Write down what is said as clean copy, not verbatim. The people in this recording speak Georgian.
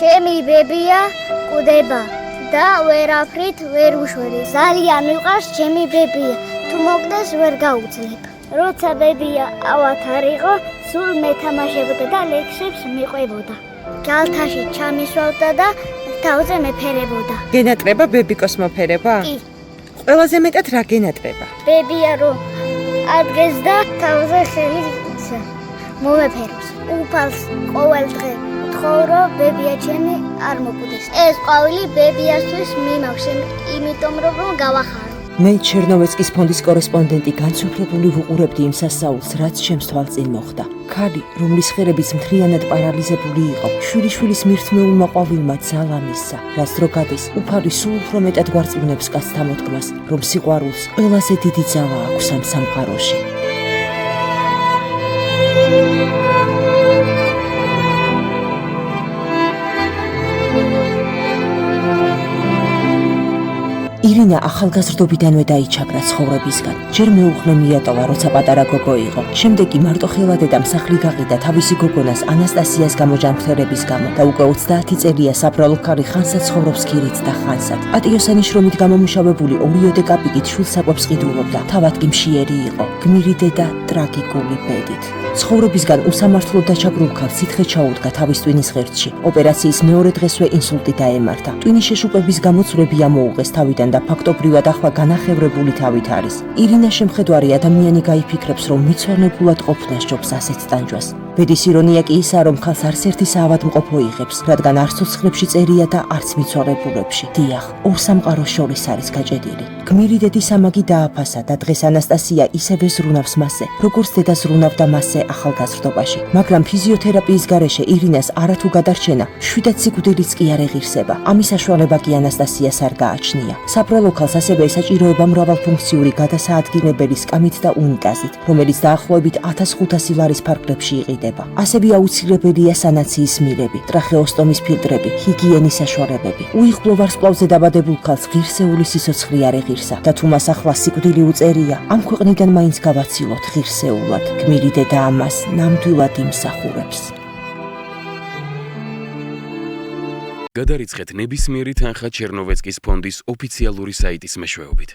ჩემი ბებია კვდება და ვერაფრით ვერ უშვერი. ძალიან მიყვარს ჩემი ბებია. თუ მოგდეს ვერ გაუძლებ. როცა ბებია ავათარიყო, სულ მეთამაშებდა და ლექსებს მიყვებოდა. გალთაში ჩამისვავდა და თავზე მეფერებოდა. გენატრება ბებიკოს მოფერება? კი. ყველაზე მეტად რა გენატრება? ბებია რომ ადგეს და თავზე ხელი მომეფეროს. უფალს ყოველ დღე ვთხოვრო ბებია ჩემი არ მოკვდეს. ეს ყვავილი ბებიასთვის მიმაქვს, იმიტომ რომ გავახარო. მე ჩერნოვეცკის ფონდის კორესპონდენტი განსაკუთრებული ვუყურებდი იმ სასაულს, რაც ჩემს თვალწინ მოხდა. ქალი, რომლის ხერებიც მთლიანად პარალიზებული იყო, შვილიშვილის მირთმეულმა ყვავილმა ძალა მისცა, რაც დრო გადის, უფალი სულ უფრო მეტად გვარწმუნებს კაცთა მოდგმას, რომ სიყვარულს ყველაზე დიდი ძალა აქვს ამ სამყაროში. ირინა ახალგაზრდობიდანვე დაიჩაგრა ცხოვრებისგან. ჯერ მეუღლე მიატოვა, როცა პატარა გოგო იყო. შემდეგ კი მარტოხელა დედამ სახლი გაყიდა თავისი გოგონას ანასტასიას გამოჯანმრთელების გამო და უკვე 30 წელია საბრალო ქალი ხანსად ცხოვრობს ქირით და ხანსად. პატიოსანი შრომით გამომუშავებული 2 კაპიკით შვილსაკვებს ყიდულობდა. თავად კი მშიერი იყო, გმირი დედა ტრაგიკული ბედით. ცხოვრებისგან უსამართლო დაჩაგრულ ქალს სითხე ჩაუდგა თავის ტვინის ღერძში. ოპერაციის მეორე დღესვე ინსულტი დაემართა. ტვინის შეშუპების გამო ცვლები ამოუღეს თავიდან და ფაქტობრივად ახლა განახევრებული თავით არის. ირინა შემხედვარი ადამიანი გაიფიქრებს, რომ მიცვალებულად ყოფნა სჯობს ასეთ ტანჯვას. ბედის ირონია კი ისაა, რომ ქალს არც ერთი საავადმყოფო იღებს, რადგან არც ცოცხლებში წერია და არც მიცვალებულებში. დიახ, ორ სამყაროს შორის არის გაჭედილი. გმირი დედის ამაგი დააფასა და დღეს ანასტასია ისევე ზრუნავს მასზე, როგორც დედა ზრუნავდა მასზე ახალგაზრდობაში. მაგრამ ფიზიოთერაპიის გარეშე ირინას არათუ გადარჩენა, 7 სიკვდილიც კი არ ეღირსება. ამის საშუალება კი ანასტასიას არ გააჩნია. საბრალო ქალს ასევე ესაჭიროება მრავალფუნქციური გადასაადგილებელი სკამით და უნიტაზით, რომელიც დაახლოებით 1500 ლარის ფარგლებში იყიდება. ასევე აუცილებელია სანაციის მილები, ტრახეოსტომის ფილტრები, ჰიგიენის საშუალებები. უიღბლო ვარსკვლავზე დაბადებულ ქალს ღირსეული სიცოცხლე არ ეღირსა და თუ მას ახლა სიკვდილი უწერია, ამ ქვეყნიდან მაინც გავაცილოთ ღირსეულად. გმირი დედა ამას ნამდვილად იმსახურებს. გადარიცხეთ ნებისმიერი თანხა ჩერნოვეცკის ფონდის ოფიციალური საიტის მეშვეობით.